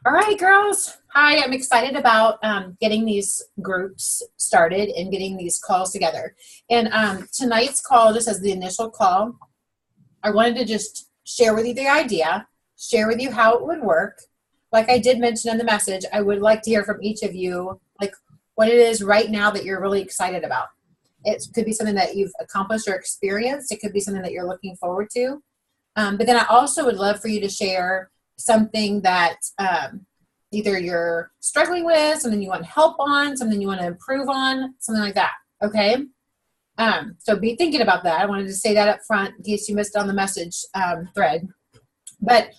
All right, girls. Hi, I'm excited about getting these groups started and getting these calls together. And tonight's call, just as the initial call, I wanted to just share with you the idea, share with you how it would work. Like I did mention in the message, I would like to hear from each of you, like what it is right now that you're really excited about. It could be something that you've accomplished or experienced. It could be something that you're looking forward to. But then I also would love for you to share something that either you're struggling with, something you want help on, something you want to improve on, something like that. Okay? So be thinking about that. I wanted to say that up front in case you missed it on the message thread. But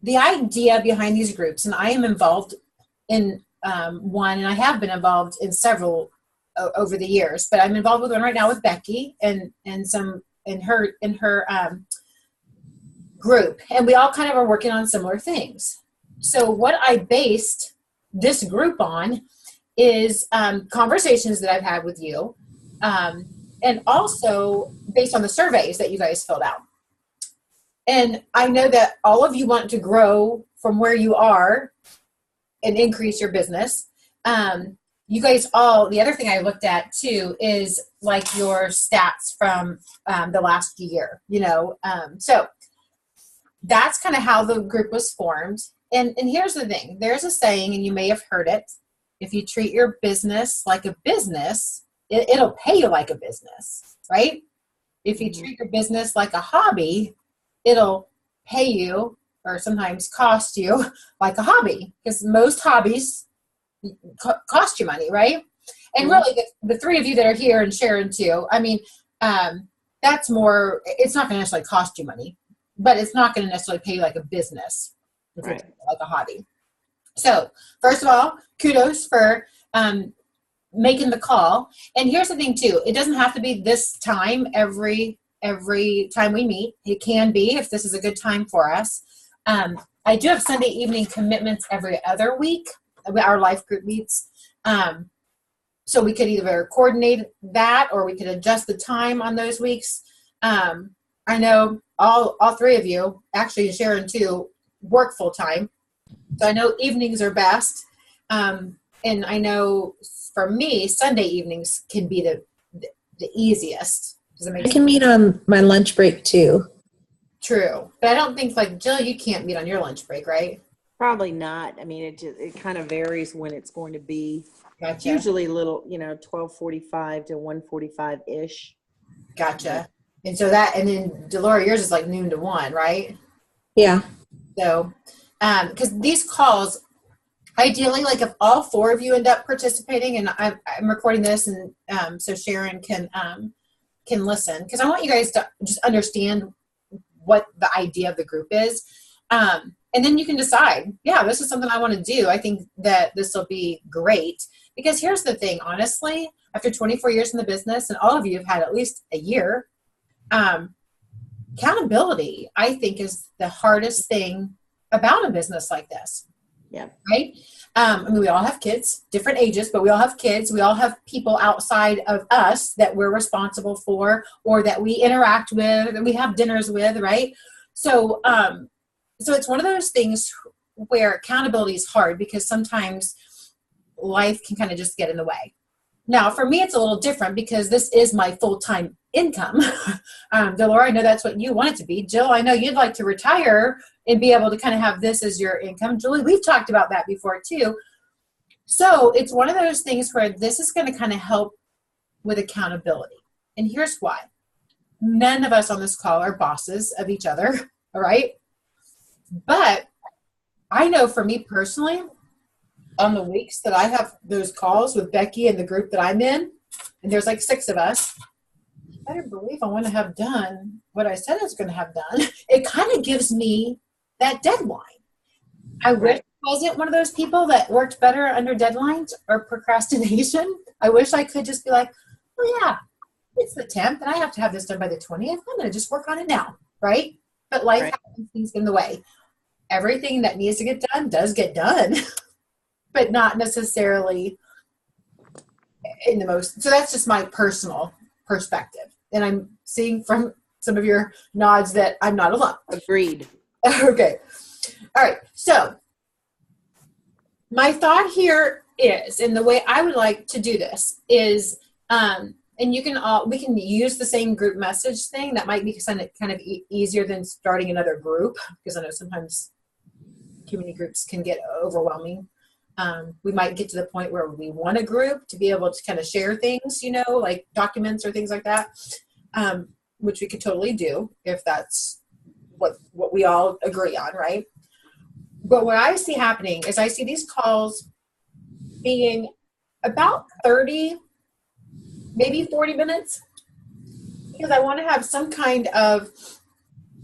the idea behind these groups, and I am involved in one, and I have been involved in several over the years, but I'm involved with one right now with Becky and some in her group, and we all kind of are working on similar things. So what I based this group on is conversations that I've had with you, and also based on the surveys that you guys filled out. And I know that all of you want to grow from where you are and increase your business. You guys all, the other thing I looked at too is like your stats from the last year, so that's kind of how the group was formed. And here's the thing, there's a saying, and you may have heard it, if you treat your business like a business, it'll pay you like a business, right? If you treat your business like a hobby, it'll pay you or sometimes cost you like a hobby, because most hobbies cost you money, right? And really the three of you that are here, and Sharon too, I mean, that's more, it's not going to necessarily cost you money, but it's not going to necessarily pay you like a business, right, like a hobby. So first of all, kudos for making the call. And here's the thing too, it doesn't have to be this time every time we meet. It can be if this is a good time for us. I do have Sunday evening commitments every other week. Our life group meets. So we could either coordinate that or we could adjust the time on those weeks. I know all three of you, actually Sharon too, work full time. So I know evenings are best. And I know for me, Sunday evenings can be the easiest. Does it make sense? I can meet on my lunch break too. True. But I don't think, like, Jill, you can't meet on your lunch break, right? Probably not. I mean, it kind of varies when it's going to be. Gotcha. Usually a little, 12:45 to 1:45-ish. Gotcha. And so and then Delora, yours is like noon to 1, right? Yeah. So, because these calls, ideally, like if all four of you end up participating, and I'm recording this, and so Sharon can listen, because I want you guys to just understand what the idea of the group is. And then you can decide, yeah, this is something I want to do. I think that this will be great. Because here's the thing, honestly, after 24 years in the business, and all of you have had at least a year, accountability, I think, is the hardest thing about a business like this. Yeah. Right? I mean, we all have kids, different ages, but we all have kids. We all have people outside of us that we're responsible for, or that we interact with, and we have dinners with, right? So, so it's one of those things where accountability is hard, because sometimes life can kind of just get in the way. Now, for me, it's a little different because this is my full-time income. Delora, I know that's what you want it to be. Jill, I know you'd like to retire and be able to kind of have this as your income. Julie, we've talked about that before too. So it's one of those things where this is going to kind of help with accountability. And here's why. None of us on this call are bosses of each other, all right? But I know for me personally, on the weeks that I have those calls with Becky and the group that I'm in, and there's like 6 of us, you better believe I want to have done what I said I was going to have done. It kind of gives me that deadline. I wish I wasn't one of those people that worked better under deadlines or procrastination. I wish I could just be like, oh yeah, it's the 10th and I have to have this done by the 20th. I'm going to just work on it now, right? But life happens, things get in the way. Everything that needs to get done does get done, but not necessarily in the most. So that's just my personal perspective. And I'm seeing from some of your nods that I'm not alone. Agreed. Okay. All right. So my thought here is, and the way I would like to do this is, and we can use the same group message thing. That might be kind of easier than starting another group, because I know sometimes community groups can get overwhelming. We might get to the point where we want a group to be able to kind of share things, like documents or things like that, which we could totally do if that's what we all agree on, right? But what I see happening is I see these calls being about 30, maybe 40 minutes, because I want to have some kind of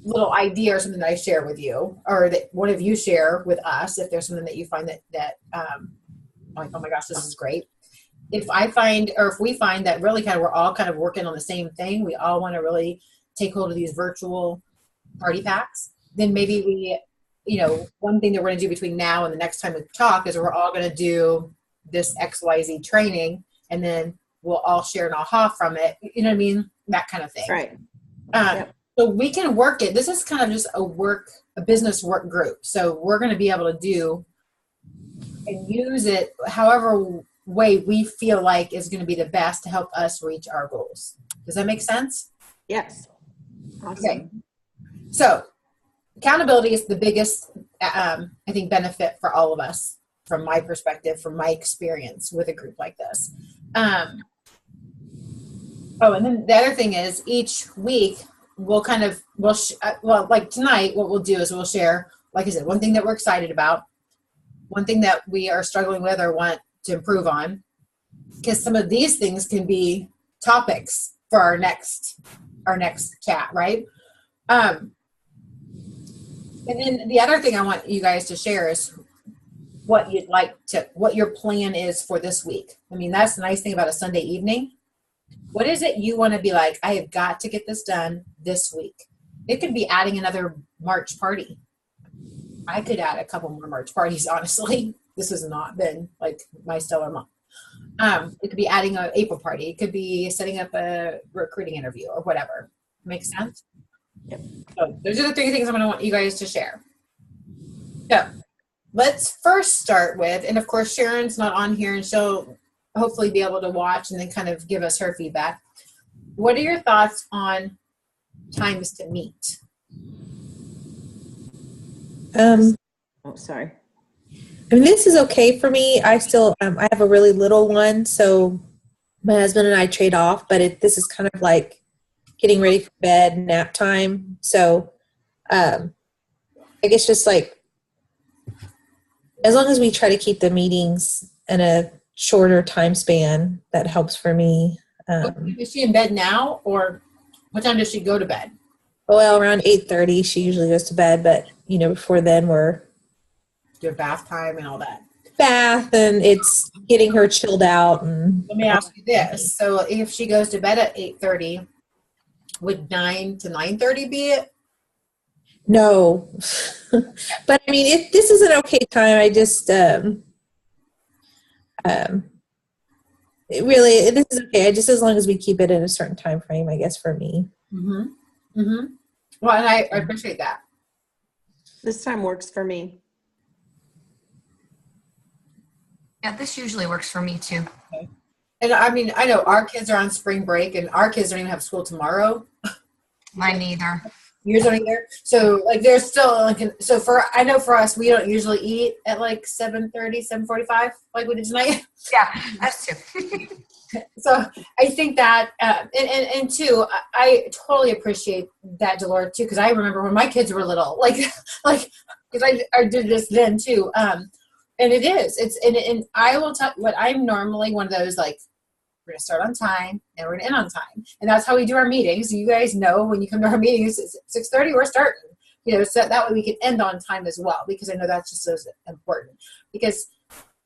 little idea or something that I share with you, or that one of you share with us, if there's something that you find that like, oh my gosh, this is great. If we find that really we're all kind of working on the same thing, we all want to really take hold of these virtual party packs, then maybe we, one thing that we're going to do between now and the next time we talk is we're all going to do this XYZ training, and then we'll all share an aha from it. You know what I mean? That kind of thing. Right. Yep. So we can work it. This is kind of just a business work group. So we're going to be able to do and use it however way we feel like is going to be the best to help us reach our goals. Does that make sense? Yes. Awesome. Okay. So accountability is the biggest, I think, benefit for all of us, from my perspective, from my experience with a group like this. And then the other thing is, each week like tonight, what we'll do is we'll share, like I said, one thing that we're excited about, one thing that we are struggling with or want to improve on, because some of these things can be topics for our next chat, right? And then the other thing I want you guys to share is what your plan is for this week. I mean, that's the nice thing about a Sunday evening. What is it you want to be like, I have got to get this done this week? It could be adding another March party. I could add a couple more March parties, honestly. This has not been like my stellar month. It could be adding an April party. It could be setting up a recruiting interview or whatever. Makes sense? Yep. So those are the three things I'm going to want you guys to share. So let's first start with, and of course Sharon's not on here, and she'll hopefully be able to watch and then kind of give us her feedback. What are your thoughts on times to meet? Sorry. I mean, this is okay for me. I still, I have a really little one, so my husband and I trade off, but this is kind of like getting ready for bed, nap time. So I guess just like, as long as we try to keep the meetings in a shorter time span, that helps for me. Is she in bed now, or what time does she go to bed? Well, around 8:30, she usually goes to bed, but before then we're Do bath time and all that. Bath, and it's getting her chilled out. And let me ask you this: so if she goes to bed at 8:30, would 9 to 9:30 be it? No, but I mean, if this is an okay time, I just this is okay. Just as long as we keep it in a certain time frame, I guess, for me. Mm-hmm. Mm-hmm. Well, and I appreciate that. This time works for me. Yeah, this usually works for me too. Okay. And I mean, I know our kids are on spring break, and our kids don't even have school tomorrow. Mine neither. Yours don't either. So like, there's still like, I know for us, we don't usually eat at like 7:30, 7:45, like we did tonight. Yeah, us too. So I think that, and two, I totally appreciate that, Delora, too, because I remember when my kids were little, because I did this then too. And and I will tell what I'm normally one of those, like, we're going to start on time and we're going to end on time. And that's how we do our meetings. So you guys know when you come to our meetings, it's 6:30, we're starting, so that way we can end on time as well, because I know that's just so important. Because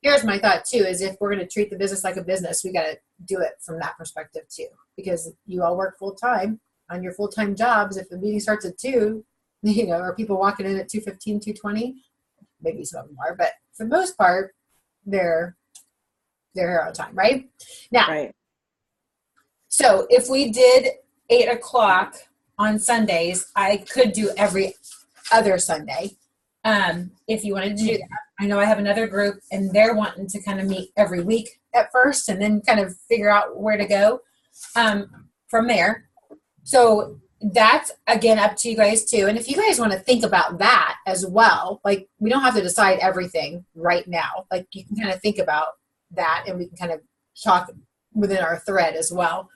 here's my thought too, is if we're going to treat the business like a business, we got to do it from that perspective too, because you all work full time on your full-time jobs. If the meeting starts at 2, are people walking in at 2:15, 2:20? Maybe some of them are, but for the most part, they're here on time, right? Now, right. So if we did 8 o'clock on Sundays, I could do every other Sunday. if you wanted to do that. I know I have another group, and they're wanting to kind of meet every week at first and then kind of figure out where to go from there. So that's, again, up to you guys too. And if you guys want to think about that as well, like, we don't have to decide everything right now. Like, you can kind of think about that, and we can kind of talk within our thread as well.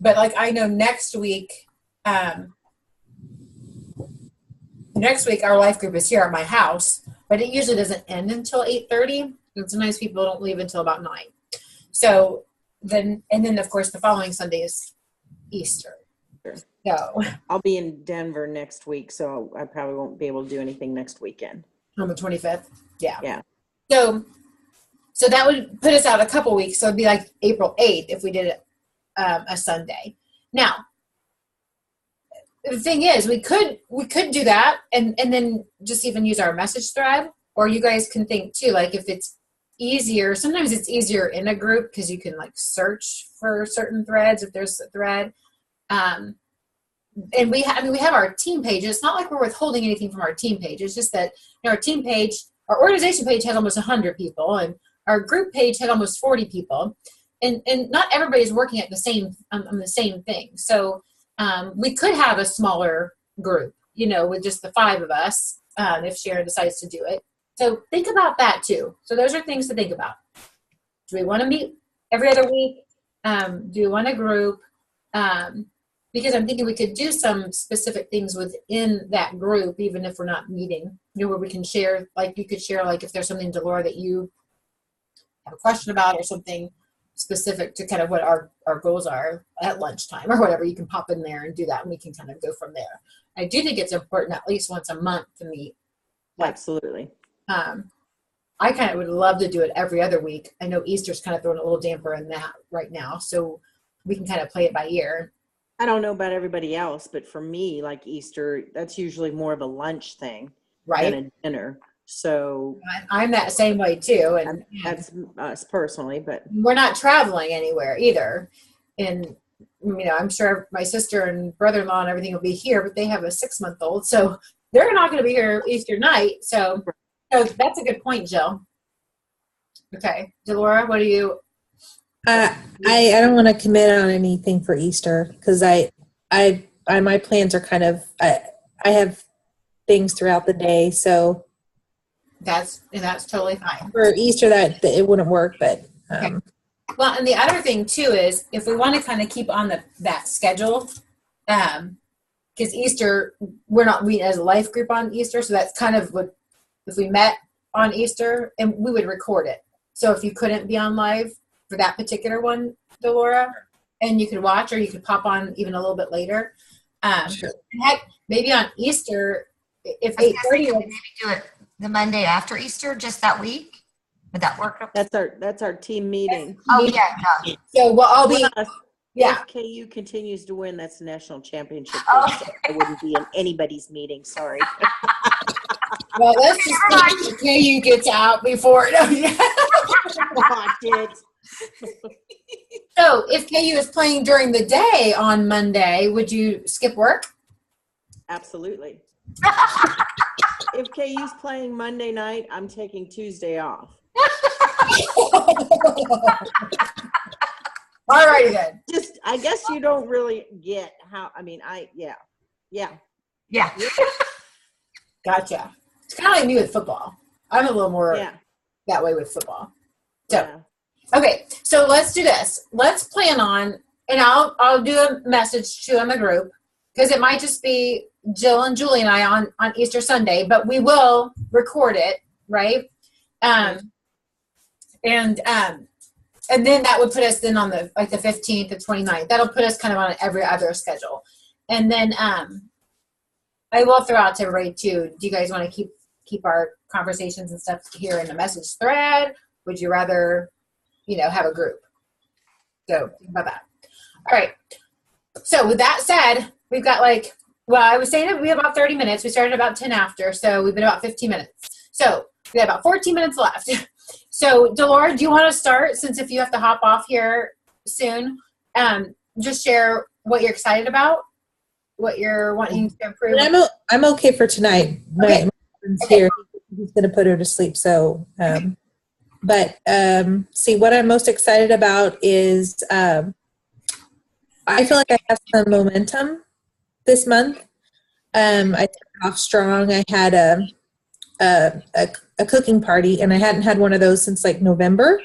But like, I know next week our life group is here at my house, but it usually doesn't end until 8:30. And sometimes people don't leave until about 9. So then, and then of course the following Sunday is Easter. So I'll be in Denver next week, so I probably won't be able to do anything next weekend. on the 25th. Yeah. Yeah. So that would put us out a couple weeks. So it'd be like April 8th if we did it a Sunday. Now, the thing is, we could do that and then just even use our message thread, or you guys can think too, like, if it's easier, sometimes it's easier in a group because you can like search for certain threads if there's a thread. And we have our team page. It's not like we're withholding anything from our team page. It's just that, our team page, our organization page has almost 100 people, and our group page had almost 40 people. And not everybody's working at the same on the same thing. So we could have a smaller group, with just the 5 of us, if Sharon decides to do it. So think about that too. So those are things to think about. Do we want to meet every other week? Do we want a group? Because I'm thinking we could do some specific things within that group, even if we're not meeting, where we can share, like you could share, like if there's something, Delora, that you have a question about or something specific to kind of what our goals are at lunchtime or whatever, you can pop in there and do that, and we can kind of go from there. I do think it's important at least once a month to meet. Absolutely. I kind of would love to do it every other week. I know Easter's kind of throwing a little damper in that right now, so we can kind of play it by ear. I don't know about everybody else, but for me, like Easter, that's usually more of a lunch thing Right. than a dinner. So I'm that same way too. And that's us personally, but we're not traveling anywhere either. And, I'm sure my sister and brother-in-law and everything will be here, but they have a 6-month-old. So they're not going to be here Easter night. So that's a good point, Jill. Okay. Delora, what do you? I don't want to commit on anything for Easter because my plans are kind of, I have things throughout the day. So that's totally fine. For Easter, that it wouldn't work, but. Okay. Well, and the other thing too is if we want to kind of keep on that schedule, because Easter, we're not meeting as a life group on Easter. So that's kind of what, if we met on Easter, and we would record it. So if you couldn't be on live for that particular one, Delora, and you could watch, or you could pop on even a little bit later. Sure. Heck, maybe on Easter, if 8:30, maybe do it the Monday after Easter, just that week. Would that work? that's our team meeting. Oh yeah, no. So we'll all be. Plus, Yeah. if KU continues to win, that's the national championship. Oh. So I wouldn't be in anybody's meeting. Sorry. Well, let's just see if KU gets out before. Oh, did. So if KU is playing during the day on Monday, would you skip work? Absolutely. If KU's playing Monday night, I'm taking Tuesday off. All righty then. Just, I guess you don't really get how, yeah. Gotcha. It's kind of like me with football. I'm a little more that way with football. So, okay, so let's do this. Let's plan on, and I'll do a message to in the group, because it might just be Jill and Julie and I on Easter Sunday, but we will record it, right? And then that would put us then on the 15th, the 29th. That'll put us kind of on every other schedule. And then I will throw out to everybody too. Do you guys want to keep our conversations and stuff here in the message thread? Would you rather, have a group? So think about that. All right. So with that said, we've got I was saying that we have about 30 minutes. We started about 10 after, so we've been about 15 minutes. So we have about 14 minutes left. So Delora, do you want to start, since if you have to hop off here soon, just share what you're excited about, what you're wanting to improve? I'm okay for tonight. Okay. My Jason's Okay. here. He's going to put her to sleep. So, see, what I'm most excited about is I feel like I have some momentum this month. I started off strong. I had a cooking party, and I hadn't had one of those since like November.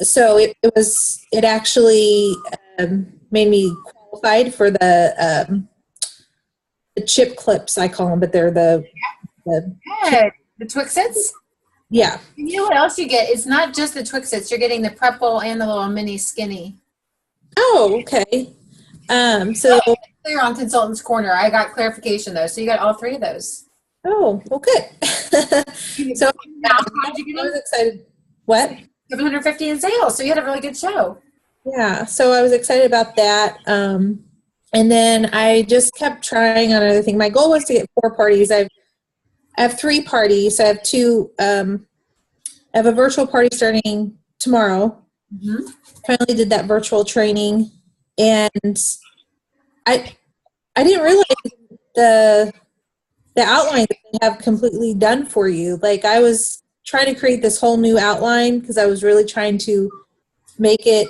So it actually made me qualified for the chip clips, I call them, but they're the Good. The Twixits? yeah. You know what else you get? It's not just the Twixits. You're getting the Prepple and the little mini skinny. Oh, okay. So Clear on Consultant's Corner. I got clarification though. So you got all three of those. oh, well, good. So Now, I how'd you get was them? excited. What? 750 in sales. So you had a really good show. Yeah, so I was excited about that. And then I just kept trying on other things. My goal was to get 4 parties. I have 3 parties. I have 2. I have a virtual party starting tomorrow. Mm-hmm. Finally did that virtual training, and I didn't realize the outline that they have completely done for you. Like, I was trying to create this whole new outline because I was really trying to make it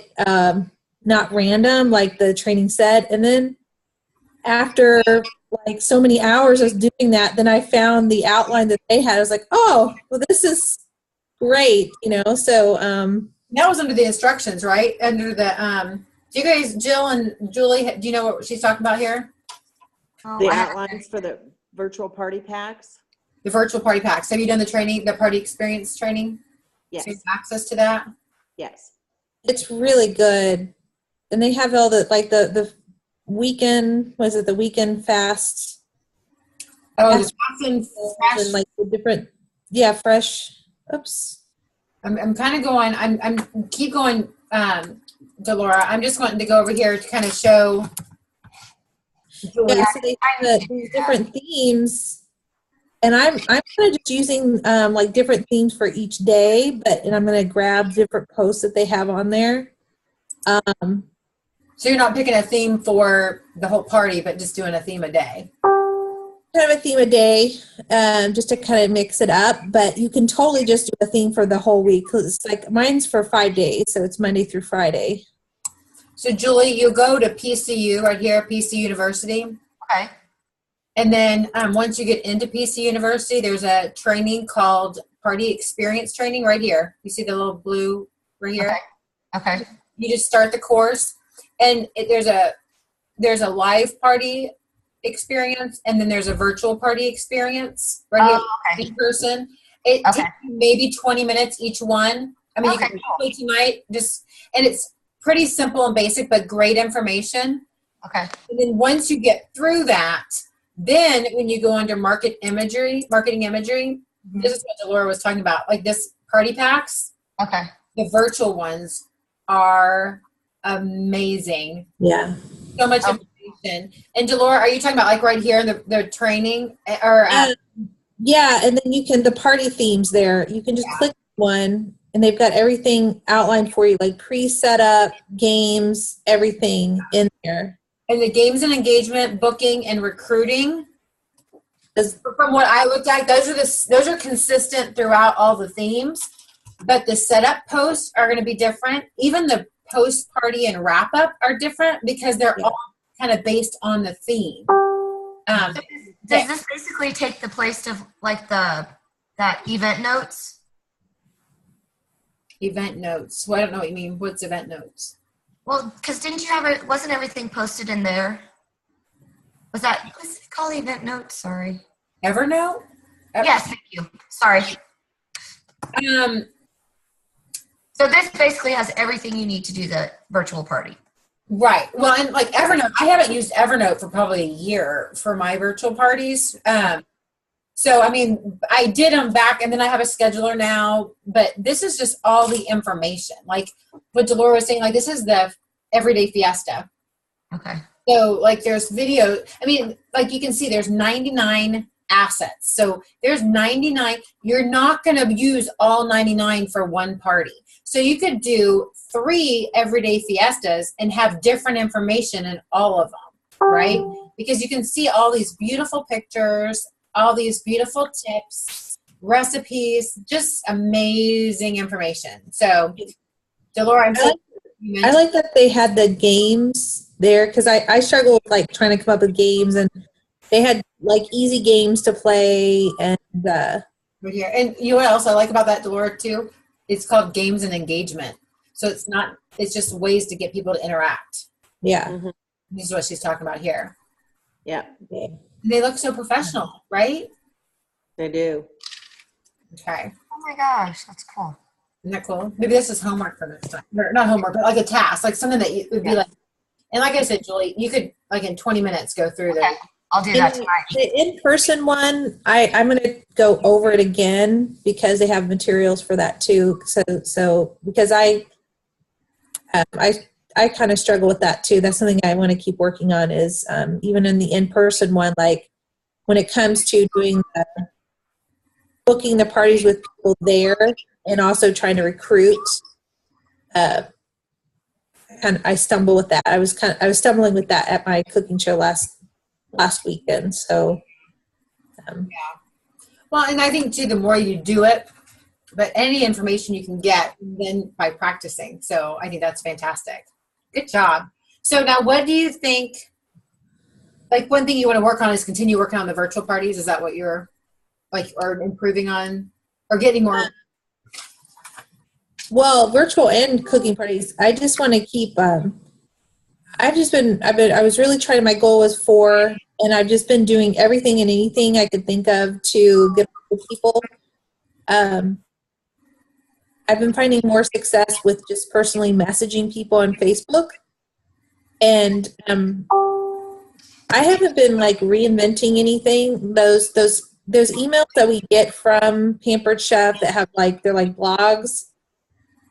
not random like the training said. And then after like so many hours of doing that, then I found the outline that they had. I was like, oh, well, this is great, so That was under the instructions, right? Under the do you guys, Jill and Julie, do you know what she's talking about here? Oh, The I- outlines for the virtual party packs? The virtual party packs. Have you done the training, the party experience training? Yes. So you have access to that? Yes. it's really good. And they have all the like the weekend, was it the weekend fast? Oh, Yes. the fast and fresh. And like the different, fresh. Oops. I'm kind of going, I'm keep going, Delora. I'm just wanting to go over here to kind of show Julie. Yeah, so they have these different themes, and I'm kind of just using like different themes for each day, and I'm going to grab different posts that they have on there. So you're not picking a theme for the whole party, but just doing a theme a day. Kind of a theme a day, just to kind of mix it up, but you can totally just do a theme for the whole week. 'Cause it's like mine's for 5 days, so it's Monday through Friday. So Julie, you go to PCU right here, PC University. Okay. And then once you get into PC University, there's a training called Party Experience Training right here. You see the little blue right here? Okay. You just start the course, and there's a live party experience, and then there's a virtual party experience right here Okay. in person. It Okay. takes you maybe 20 minutes each one. I mean, Okay, you can play tonight, and it's pretty simple and basic, but great information. Okay. And then once you get through that, then when you go under marketing imagery, this is what Delora was talking about, like this party packs, Okay. the virtual ones are amazing. Yeah. So much information. And Delora, are you talking about like right here in the training or Yeah, and then the party themes there, you can just click one, and they've got everything outlined for you, like pre-setup, games, everything in there. and the games and engagement, booking and recruiting? As- From what I looked at, those are consistent throughout all the themes, but the setup posts are going to be different. Even the post party and wrap up are different because they're all kind of based on the theme. Does this basically take the place of like that event notes? Event notes. Well, I don't know what you mean. What's event notes? Well, because didn't you have it? Wasn't everything posted in there? What's it called? Event notes? Sorry. Evernote? Yes, thank you. Sorry. So this basically has everything you need to do the virtual party. Right. Well, and like Evernote, I haven't used Evernote for probably a year for my virtual parties. So, I mean, I did them back, and then I have a scheduler now, but this is just all the information. Like what Delora was saying, like this is the everyday fiesta. Okay. So, like there's video. I mean, like you can see there's 99 assets. So there's 99. You're not going to use all 99 for one party. So you could do 3 everyday fiestas and have different information in all of them, right? Because you can see all these beautiful pictures all these beautiful tips, recipes, just amazing information. So, Delora, I like that they had the games there because I struggle with like trying to come up with games, and they had like easy games to play and right here. And you know what else I like about that, Delora, too? It's called games and engagement. So it's just ways to get people to interact. yeah. Mm-hmm. This is what she's talking about here. Yeah, They look so professional, right? they do. Okay. Oh my gosh, that's cool. Isn't that cool? Maybe this is homework for next time. Or not homework, but like a task, like something that would be like, and like I said, Julie, you could like in 20 minutes go through Okay, I'll do that tonight. The in-person one, I'm going to go over it again because they have materials for that too. So because I kind of struggle with that too. That's something I want to keep working on is even in the in-person one, like when it comes to doing booking the parties with people there and also trying to recruit. I stumble with that. I was stumbling with that at my cooking show last weekend. So, yeah. Well, and I think too, the more you do it, but any information you can get then by practicing. So I think that's fantastic. Good job. So now what do you think, like one thing you want to work on is continue working on the virtual parties. Is that what you're like, or improving on or getting more? Well, virtual and cooking parties. I just want to keep, I was really trying, my goal was 4, and I've just been doing everything and anything I could think of to get people. I've been finding more success with just personally messaging people on Facebook. And I haven't been like reinventing anything. Those emails that we get from Pampered Chef that have like, they're like blogs.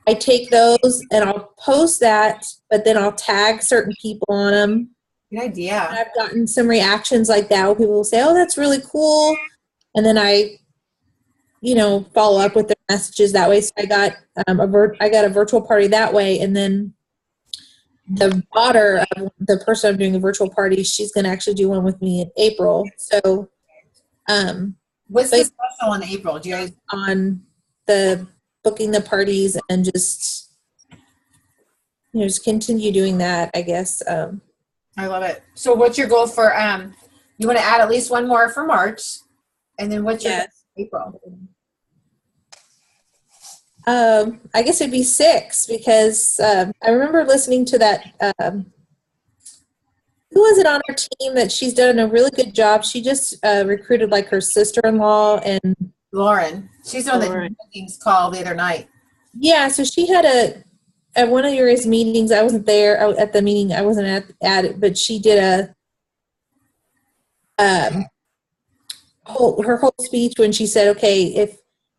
I take those and I'll post that, but then I'll tag certain people on them. Good idea. And I've gotten some reactions like that where people will say, "Oh, that's really cool," and then I, follow up with their messages that way. So I got a virtual party that way, and then the daughter of the person I'm doing a virtual party, she's going to actually do one with me in April. So, what's the special in April? Do you guys on the booking the parties and just just continue doing that, I guess. I love it. So what's your goal for you want to add at least one more for March, and then what's your goal for April? I guess it'd be 6 because I remember listening to that who was it on our team that she's done a really good job. She just recruited like her sister-in-law and Lauren. She's on the meetings call the other night. Yeah, so she had at one of your guys' meetings. I wasn't there at the meeting. I wasn't at it, but she did her whole speech when she said, "Okay, if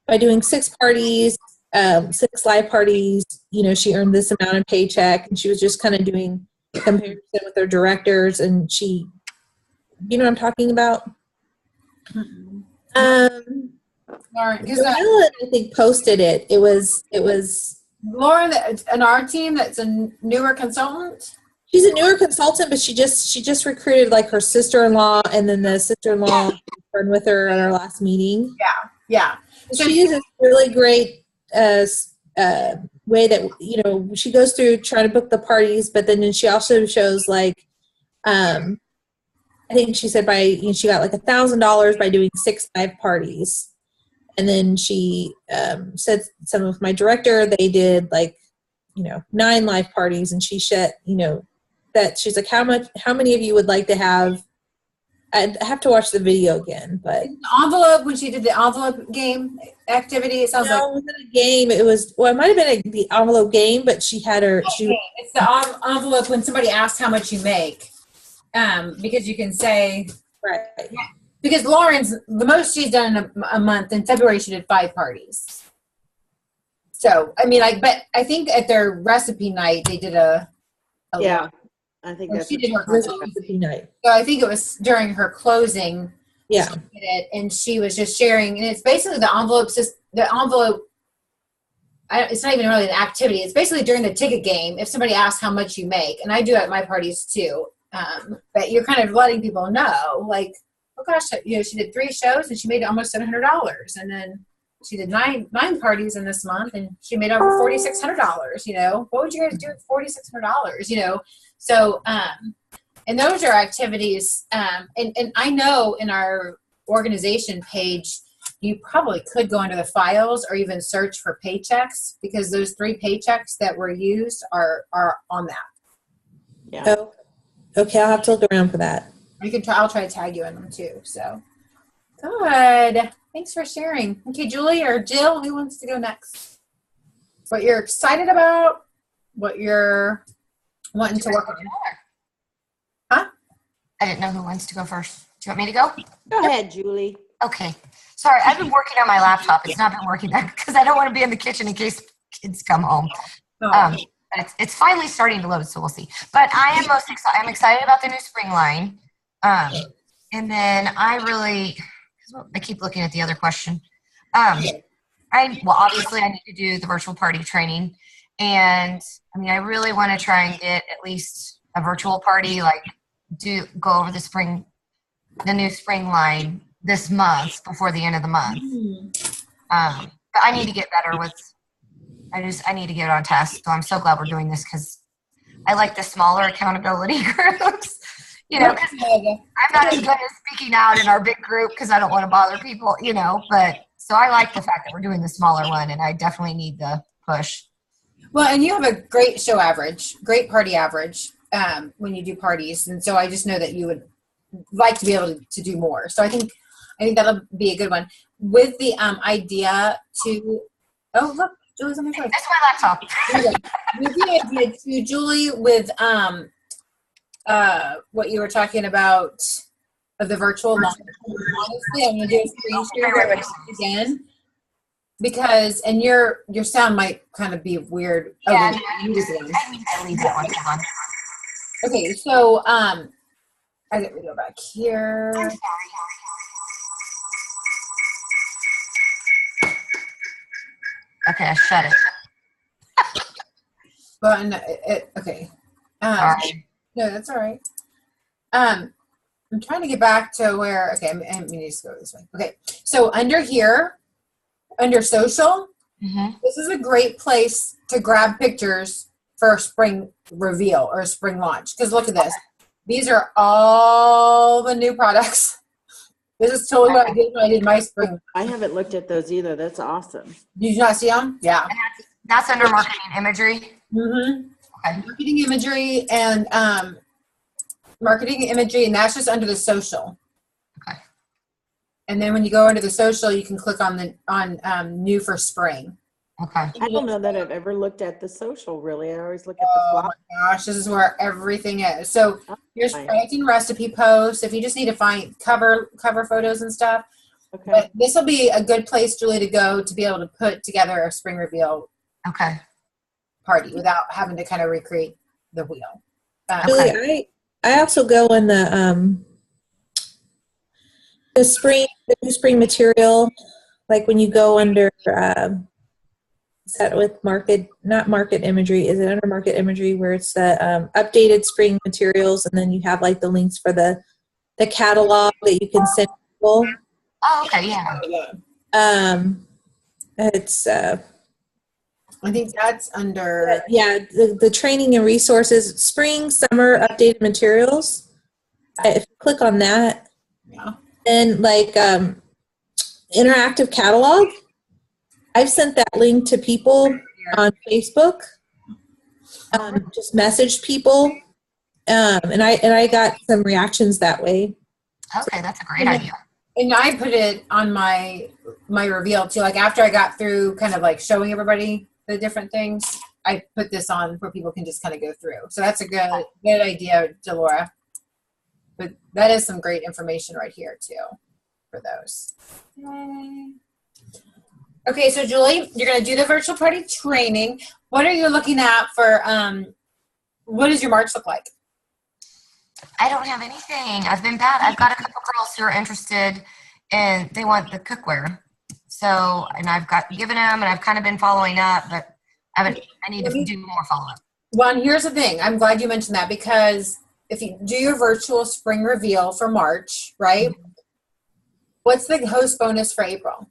by doing 6 parties, 6 live parties, she earned this amount of paycheck," and she was just kind of doing comparison with her directors, and she, you know what I'm talking about. Lauren, Ellen, I think, posted it. It was Lauren on our team that's a newer consultant. She's a newer consultant, but she just recruited like her sister-in-law, and then the sister-in-law been with her at our last meeting. Yeah. So she uses really great way that she goes through trying to book the parties, but then she also shows like I think she said she got like $1,000 by doing 6 live parties. And then she said some of my director, they did like, 9 live parties, and she said, that she's like, how many of you would like to have, I have to watch the video again, but. Envelope, when she did the envelope game activity, it sounds like. No, it wasn't a game. It might have been the envelope game, but she had her. It's the envelope when somebody asks how much you make, because you can say. Right. Yeah. Because Lauren's, the most she's done in a month, in February she did 5 parties. So, but I think at their recipe night, they did a yeah, I think that's she did her recipe night. So I think it was during her closing. Yeah. She did it, and she was just sharing, and it's basically the envelope, it's not even really an activity. It's basically during the ticket game, if somebody asks how much you make, and I do at my parties too, but you're kind of letting people know, like, oh gosh, she did 3 shows and she made almost $700. And then she did nine parties in this month and she made over $4,600. What would you guys do with $4,600? So, and those are activities. And I know in our organization page, you probably could go into the files or even search for paychecks, because those 3 paychecks that were used are on that. Yeah. Oh, okay, I'll have to look around for that. I'll try to tag you in them too. So good. Thanks for sharing. Okay, Julie or Jill, who wants to go next? What you're excited about, what you're wanting to work on. Huh? I didn't know who wants to go first. Do you want me to go? Go ahead, Julie. Okay. Sorry, I've been working on my laptop. It's not been working because I don't want to be in the kitchen in case kids come home. Oh. It's finally starting to load, so we'll see. But I am I'm excited about the new spring line. And then I keep looking at the other question. Obviously I need to do the virtual party training. And I really want to try and get at least a virtual party, go over the new spring line this month before the end of the month. But I need to get better I need to get on task. So I'm so glad we're doing this because I like the smaller accountability groups. Because I'm not as good at speaking out in our big group because I don't want to bother people, but so I like the fact that we're doing the smaller one, and I definitely need the push. Well, and you have a great show average, great party average when you do parties. And so I just know that you would like to be able to do more. So I think that'll be a good one. With the idea to, oh, look, Julie's on my phone. That's my laptop. With the idea to, Julie, with what you were talking about of the virtual launch. Honestly, I'm going to do a screen share again because, and your sound might kind of be weird. Yeah, I leave that one. Hold on. Okay, so I got to go back here. I'm sorry. Okay, I shut it. But okay. Sorry. No, that's all right. I'm trying to get back to where. Okay, I need to go this way. Okay, so under here, under social, this is a great place to grab pictures for a spring reveal or a spring launch. Because look at this. These are all the new products. This is totally what I did when I did my spring. I haven't looked at those either. That's awesome. Did you not see them? Yeah. And that's under marketing imagery. Okay. Marketing imagery and and that's just under the social. Okay. And then when you go into the social, you can click on new for spring. Okay. I don't know that I've ever looked at the social, really. I always look at the Oh flop. my gosh, this is where everything is. So here's planting recipe posts. If you just need to find cover photos and stuff. Okay. But this will be a good place, Julie, to go to be able to put together a spring reveal party without having to kind of recreate the wheel. Julie, I also go in the new spring material, like when you go under is that with not market imagery, is it under market imagery where it's the updated spring materials, and then you have like the links for the catalog that you can send people. Oh, okay, yeah. It's I think that's under the training and resources, spring, summer, updated materials. If you click on that, and like interactive catalog, I've sent that link to people on Facebook. Just messaged people, and I got some reactions that way. Okay, that's a great idea. And I put it on my reveal too. Like after I got through kind of like showing everybody the different things, I put this on where people can just kind of go through. So that's a good idea, Delora. But that is some great information right here too for those. Yay. Okay, so Julie, you're going to do the virtual party training. What are you looking at for, what does your March look like? I don't have anything. I've been bad. I've got a couple girls who are interested and they want the cookware. So, and I've given them and I've kind of been following up, but I need to do more follow-up. Well, and here's the thing. I'm glad you mentioned that because if you do your virtual spring reveal for March, right? What's the host bonus for April?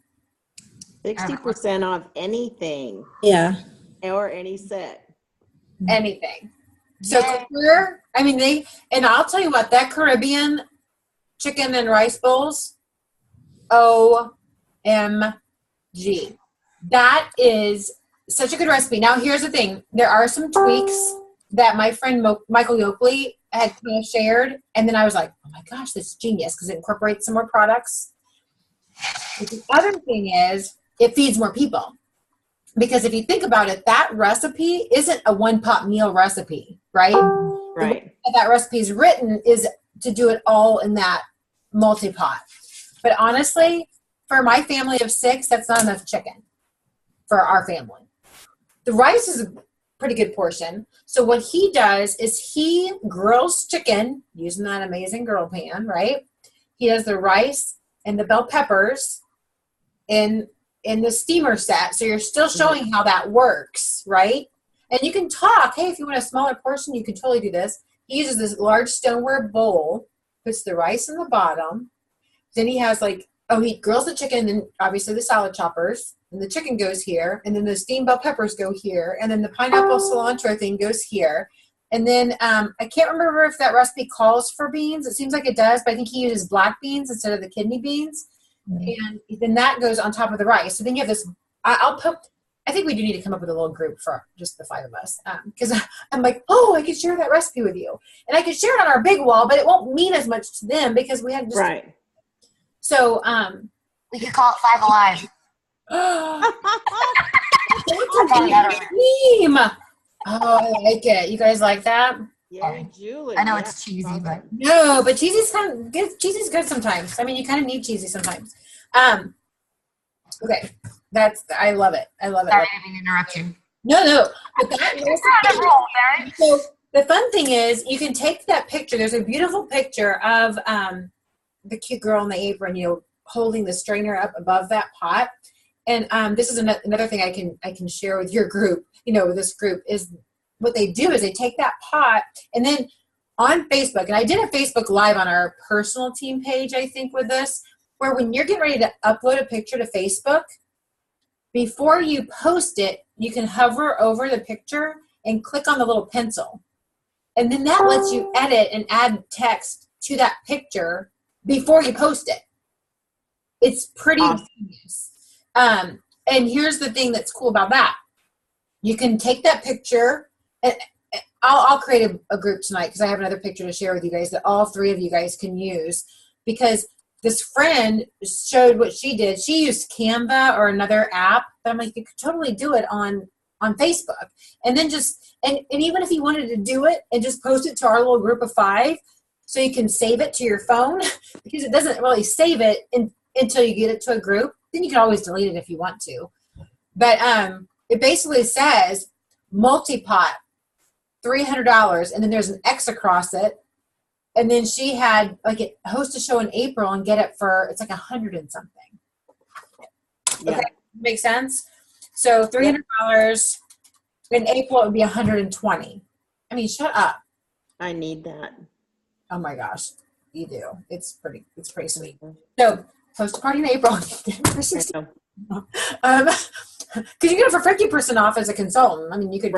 60% off anything. Yeah. Or any set. Anything. So and I'll tell you what, that Caribbean chicken and rice bowls, OMG. That is such a good recipe. Now, here's the thing. There are some tweaks that my friend Michael Yoakley had kind of shared, and then I was like, oh my gosh, this is genius because it incorporates some more products. But the other thing is it feeds more people. Because if you think about it, that recipe isn't a one-pot meal recipe, right? Right. The way that recipe is written is to do it all in that multi-pot. But honestly, for my family of 6, that's not enough chicken for our family. The rice is a pretty good portion. So what he does is he grills chicken using that amazing grill pan, right? He does the rice and the bell peppers in the steamer set. So you're still showing how that works, right? And you can talk, hey, if you want a smaller portion, you can totally do this. He uses this large stoneware bowl, puts the rice in the bottom. Then he has he grills the chicken, and obviously the salad choppers, and the chicken goes here, and then the steamed bell peppers go here, and then the pineapple cilantro thing goes here. And then I can't remember if that recipe calls for beans. It seems like it does, but I think he uses black beans instead of the kidney beans. And then that goes on top of the rice. So then you have this, I think we do need to come up with a little group for just the 5 of us. Because I'm like, oh, I could share that recipe with you. And I could share it on our big wall, but it won't mean as much to them because we had just. Right. So, we could call it 5 Alive. Name. Oh, I like it. You guys like that? Yeah, Julie. I know it's cheesy, but no, but cheesy's kind of good. Cheesy's good sometimes. I mean, you kind of need cheesy sometimes. Okay, I love it. I love it. Sorry, I didn't interrupt you. No, but that so the fun thing is you can take that picture. There's a beautiful picture of the cute girl in the apron, holding the strainer up above that pot. And this is another thing I can share with your group. With this group is what they do is they take that pot and then on Facebook, and I did a Facebook Live on our personal team page, I think, with this, where when you're getting ready to upload a picture to Facebook, before you post it, you can hover over the picture and click on the little pencil. And then that lets you edit and add text to that picture before you post it. It's pretty genius. And here's the thing that's cool about that. You can take that picture. I'll create a group tonight because I have another picture to share with you guys that all 3 of you guys can use, because this friend showed what she did. She used Canva or another app, but I'm like, you could totally do it on Facebook. And then and even if you wanted to do it and just post it to our little group of 5 so you can save it to your phone, because it doesn't really save it until you get it to a group. Then you can always delete it if you want to. But it basically says multi-pot, $300, and then there's an X across it. And then she had host a show in April and get it for, it's like $100 and something. Yeah. Okay, makes sense? So $300 in April, it would be $120. I mean, shut up. I need that. Oh my gosh, you do. It's pretty sweet. So host a party in April. Because you get it for 50% off as a consultant. I mean, you could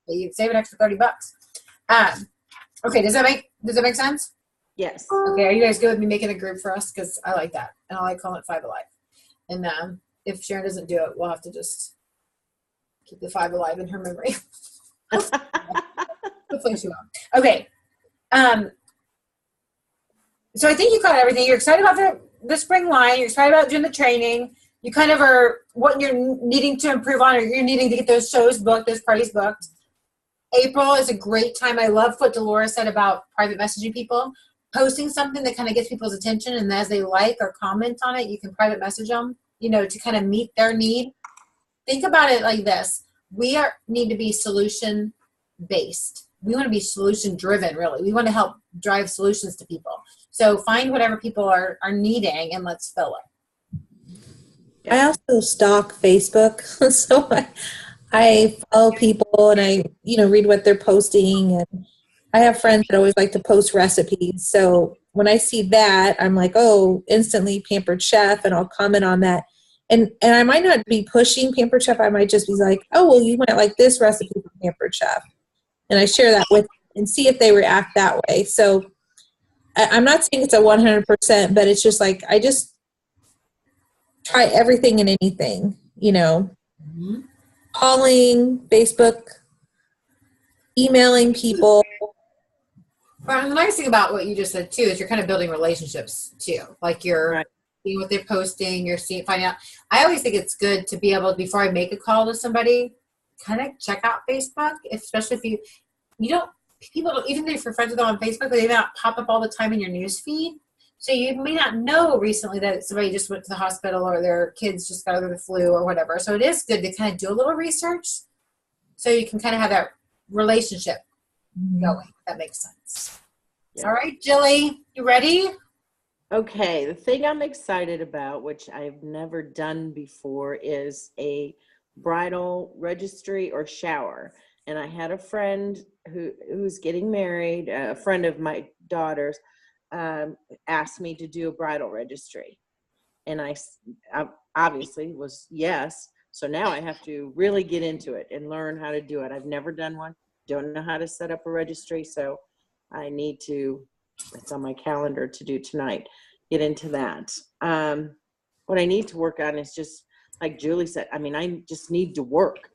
you'd save an extra $30. Okay, does that make sense? Yes. Okay, are you guys good with me making a group for us? Because I like that, and I like calling it 5 Alive. And if Sharon doesn't do it, we'll have to just keep the 5 alive in her memory. Hopefully she will. Okay. So I think you got everything. You're excited about the spring line. You're excited about doing the training. You kind of are what you're needing to improve on, or you're needing to get those shows booked, those parties booked. April is a great time. I love what Delora said about private messaging people. Posting something that kind of gets people's attention, and as they like or comment on it, you can private message them, to kind of meet their need. Think about it like this. We need to be solution-based. We want to be solution-driven, really. We want to help drive solutions to people. So find whatever people are needing, and let's fill it. I also stalk Facebook, so I follow people and I read what they're posting, and I have friends that always like to post recipes. So when I see that, I'm like, oh, instantly Pampered Chef, and I'll comment on that. And I might not be pushing Pampered Chef. I might just be like, oh, well, you might like this recipe from Pampered Chef. And I share that with and see if they react that way. So I'm not saying it's a 100%, but it's just like, I just try everything and anything, you know, calling, Facebook, emailing people. Well, the nice thing about what you just said too is you're kind of building relationships too. Like you're seeing what they're posting, you're seeing, finding out. I always think it's good to be able to, before I make a call to somebody, kind of check out Facebook, especially if you don't, people don't, even if you're friends with them on Facebook, they may not pop up all the time in your news feed. So you may not know recently that somebody just went to the hospital or their kids just got over the flu or whatever. So it is good to kind of do a little research so you can kind of have that relationship going. If that makes sense. Yeah. All right, Jilly, you ready? Okay, the thing I'm excited about, which I've never done before, is a bridal registry or shower. And I had a friend who's getting married, a friend of my daughter's, asked me to do a bridal registry. And I obviously was yes. So now I have to really get into it and learn how to do it. I've never done one, don't know how to set up a registry. So I need to, it's on my calendar to do tonight, get into that. What I need to work on is just, like Julie said, I mean, I just need to work.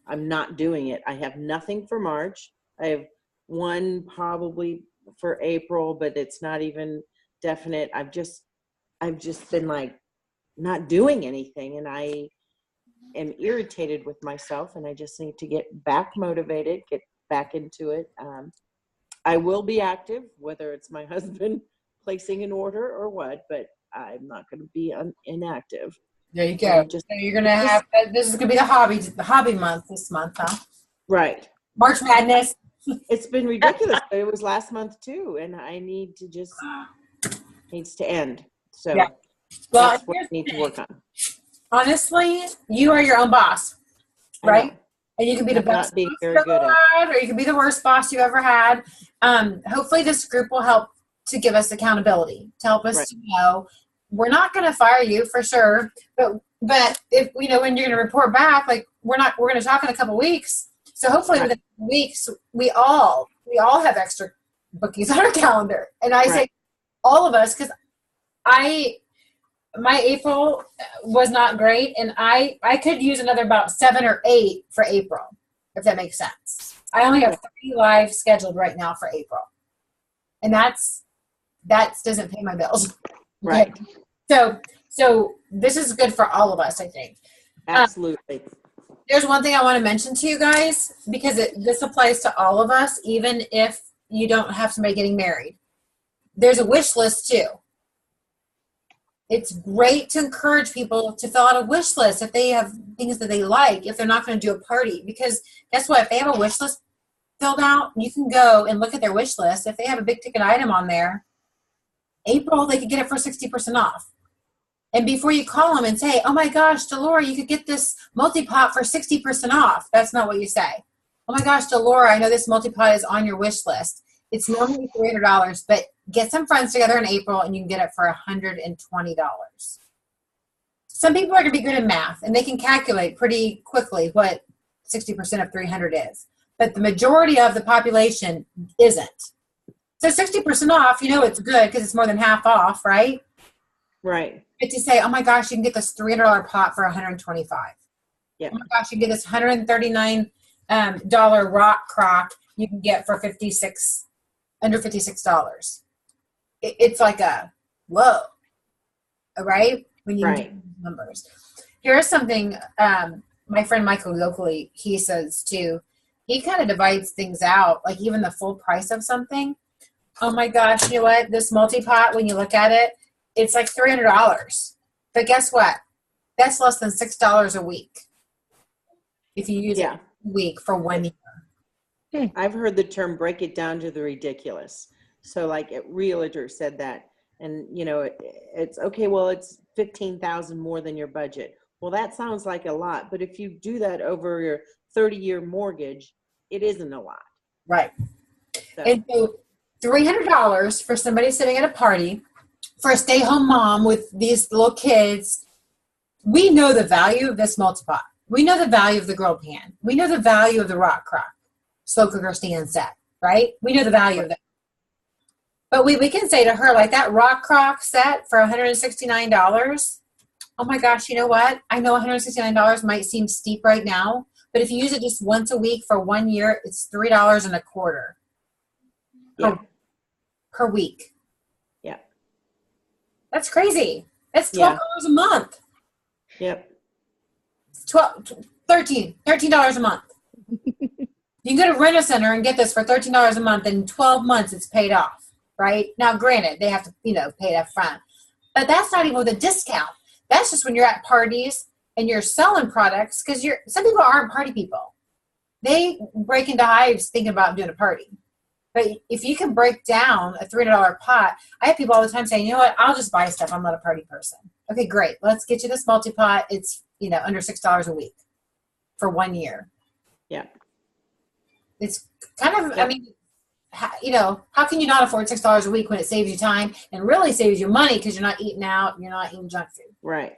I'm not doing it. I have nothing for March. I have one probably for April, but it's not even definite. I've just been like not doing anything, and I am irritated with myself, and I just need to get back motivated, get back into it. I will be active, whether it's my husband placing an order or what, but I'm not going to be inactive. There you go. So you're going to have, this is going to be the hobby month this month, huh? Right. March Madness. It's been ridiculous, but it was last month too, and I need to just, needs to end. So yeah. Well, that's what I need to work on. Honestly, you are your own boss, right? And you can be the best boss you've ever had, or you can be the worst boss you've ever had. Hopefully this group will help to give us accountability, to help us to know we're not going to fire you for sure, but if when you're going to report back, like we're going to talk in a couple weeks. So hopefully within weeks, we all have extra bookings on our calendar. And I say all of us, because my April was not great, and I could use another about 7 or 8 for April, if that makes sense. I only have 3 live scheduled right now for April, and that doesn't pay my bills. Right. So this is good for all of us, I think. Absolutely. There's one thing I want to mention to you guys, because this applies to all of us, even if you don't have somebody getting married. There's a wish list too. It's great to encourage people to fill out a wish list if they have things that they like, if they're not going to do a party. Because guess what? If they have a wish list filled out, you can go and look at their wish list. If they have a big ticket item on there, April, they could get it for 60% off. And before you call them and say, oh my gosh, Delora, you could get this multi-pot for 60% off. That's not what you say. Oh my gosh, Delora, I know this multi-pot is on your wish list. It's normally $300, but get some friends together in April and you can get it for $120. Some people are going to be good at math and they can calculate pretty quickly what 60% of 300 is. But the majority of the population isn't. So 60% off, it's good because it's more than half off, right? Right. But to say, oh my gosh, you can get this $300 pot for $125. Yeah. Oh my gosh, you can get this $139 rock crock you can get for under $56. It's like a whoa, right? When you do numbers. Here's something my friend Michael locally, he says too. He kind of divides things out, like even the full price of something. Oh my gosh, you know what? This multi-pot, when you look at it, it's like $300. But guess what? That's less than $6 a week if you use it a week for 1 year. I've heard the term break it down to the ridiculous. So like a realtor said that, and it's okay, well, it's $15,000 more than your budget. Well, that sounds like a lot, but if you do that over your 30-year mortgage, it isn't a lot. Right. And so $300 for somebody sitting at a party for a stay-home mom with these little kids. We know the value of this multi-pot. We know the value of the grill pan. We know the value of the rock crock, slow cooker stand set, right? We know the value of that. But we can say to her, like, that rock crock set for $169, oh my gosh, you know what? I know $169 might seem steep right now, but if you use it just once a week for 1 year, it's $3.25 per week. Yeah. That's crazy. That's $12 a month. Yep. $13 a month. You can go to Rent-A-Center and get this for $13 a month. In 12 months, it's paid off, right? Now, granted, they have to, pay it up front. But that's not even with a discount. That's just when you're at parties and you're selling products, because some people aren't party people. They break into hives thinking about doing a party. But if you can break down a $300 pot, I have people all the time saying, you know what, I'll just buy stuff. I'm not a party person. Okay, great. Let's get you this multi-pot. It's, under $6 a week for 1 year. Yeah. It's kind of, how can you not afford $6 a week when it saves you time and really saves you money because you're not eating out, you're not eating junk food. Right.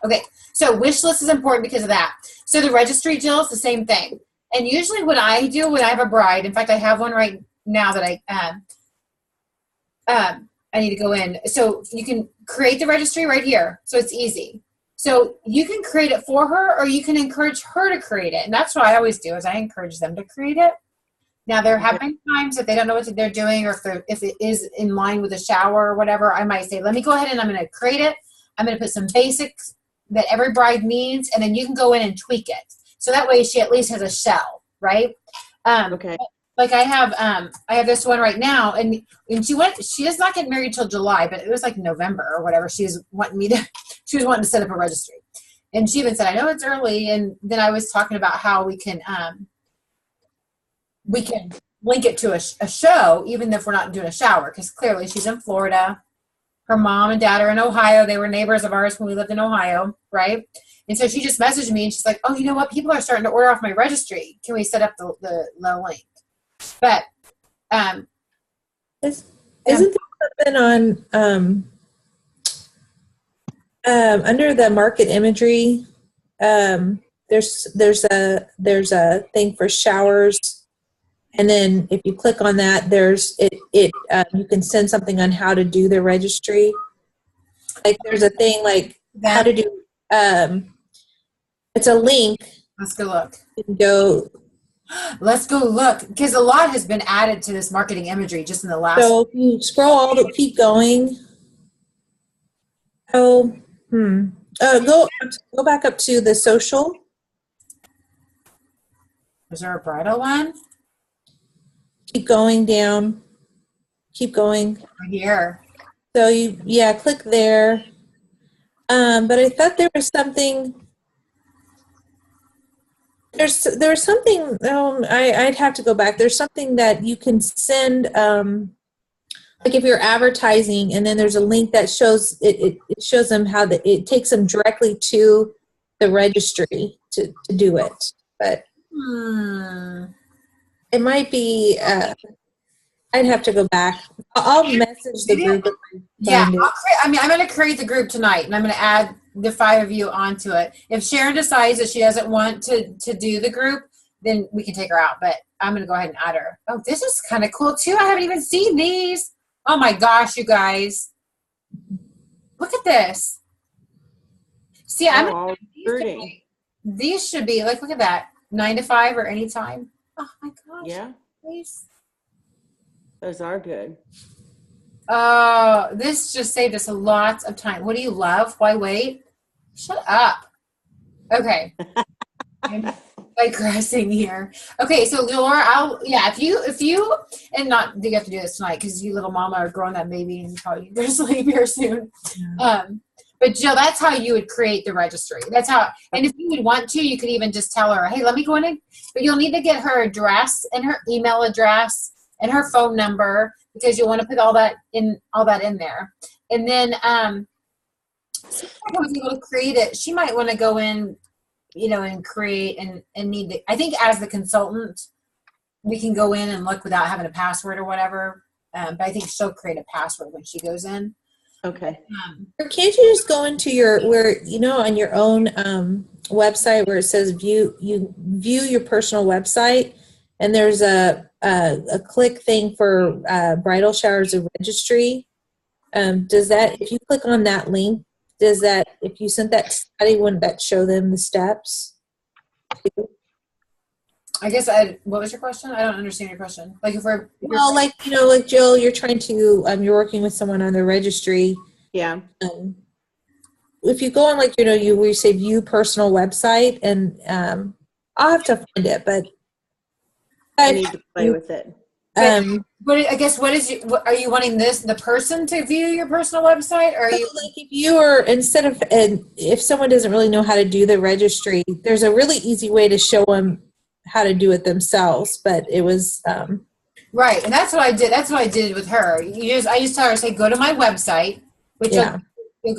Okay, so wish list is important because of that. So the registry, Jill, is the same thing. And usually what I do when I have a bride, in fact, I have one right now that I need to go in. So you can create the registry right here. So it's easy. So you can create it for her, or you can encourage her to create it. And that's what I always do, is I encourage them to create it. Now, there have been times if they don't know what they're doing, or if it is in line with a shower or whatever, I might say, let me go ahead and I'm going to create it. I'm going to put some basics that every bride needs, and then you can go in and tweak it. So that way she at least has a shell, right? Okay. Like I have this one right now, and she does not get married till July, but it was like November or whatever. She was wanting to set up a registry. And she even said, I know it's early. And then I was talking about how we can link it to a show, even if we're not doing a shower, because clearly she's in Florida. Her mom and dad are in Ohio. They were neighbors of ours when we lived in Ohio, right? And so she just messaged me, and she's like, oh, you know what? People are starting to order off my registry. Can we set up the link? But isn't there something on under the market imagery? There's a thing for showers, and then if you click on that, you can send something on how to do the registry. Like there's a thing like how to do. It's a link. Let's go look. You can go. Let's go look, because a lot has been added to this marketing imagery just in the last. So if you scroll keep going. Go back up to the social. Is there a bridal one? Keep going down. Keep going. Right here. So click there. But I thought there was something. There's something. I'd have to go back. There's something that you can send. Like if you're advertising, and then there's a link that shows it shows them how it takes them directly to the registry to do it. But it might be. I'd have to go back. I'll message the group. Yeah, I'm going to create the group tonight, and I'm going to add the 5 of you onto it. If Sharon decides that she doesn't want to do the group, then we can take her out. But I'm going to go ahead and add her. Oh, this is kind of cool too. I haven't even seen these. Oh my gosh, you guys! Look at this. See, these should be like, look at that, 9 to 5 or anytime. Oh my gosh. Yeah. Please. Those are good. Oh, this just saved us lots of time. What do you love? Why wait? Shut up. Okay. I'm digressing here. Okay, so Delora, if you, and not, you have to do this tonight because you little mama are growing that baby and probably going to sleep here soon. Yeah. But Jill, that's how you would create the registry. That's how, and if you would want to, you could even just tell her, hey, let me go in and, but you'll need to get her address and her email address and her phone number, because you'll want to put all that in there. And then so if I was able to create it, she might want to go in, and create and need I think as the consultant, we can go in and look without having a password or whatever. but I think she'll create a password when she goes in. Okay. Or can't you just go into your on your own website where it says view your personal website, and there's a click thing for bridal showers of registry. Does that, if you click on that link, if you sent that to somebody, wouldn't that show them the steps? I guess what was your question? I don't understand your question. Like like Jill, you're trying to you're working with someone on the registry. Yeah. If you go on we say view personal website, and I'll have to find it, but I need to play with it. But I guess are you wanting the person to view your personal website, or are you like if you are if someone doesn't really know how to do the registry, there's a really easy way to show them how to do it themselves, but it was right, and that's what I did. That's what I did with her. I just tell her, say, go to my website, which you'll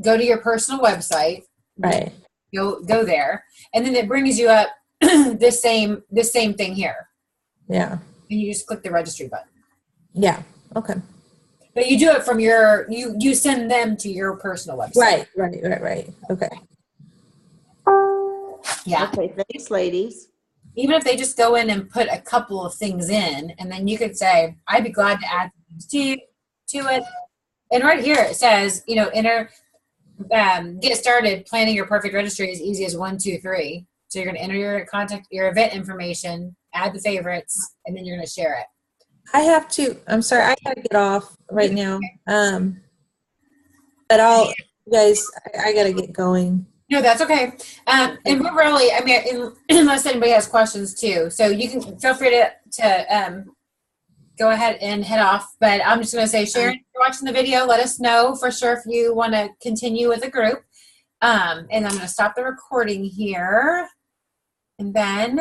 go to your personal website, right? Go there, and then it brings you up this same thing here. Yeah, and you just click the registry button. Yeah. Okay. But you do it from you send them to your personal website. Right. Okay. Yeah. Okay. Thanks, ladies. Even if they just go in and put a couple of things in, and then you could say, I'd be glad to add things to it. And right here it says, enter, get started planning your perfect registry as easy as 1, 2, 3. So you're going to enter your event information, add the favorites, and then you're going to share it. I'm sorry, I gotta get off right now. But you guys, I gotta get going. No, that's okay. And we're really, unless anybody has questions too, so you can feel free to go ahead and head off. But I'm just going to say, Sharon, if you're watching the video, let us know for sure if you want to continue with the group. And I'm going to stop the recording here. And then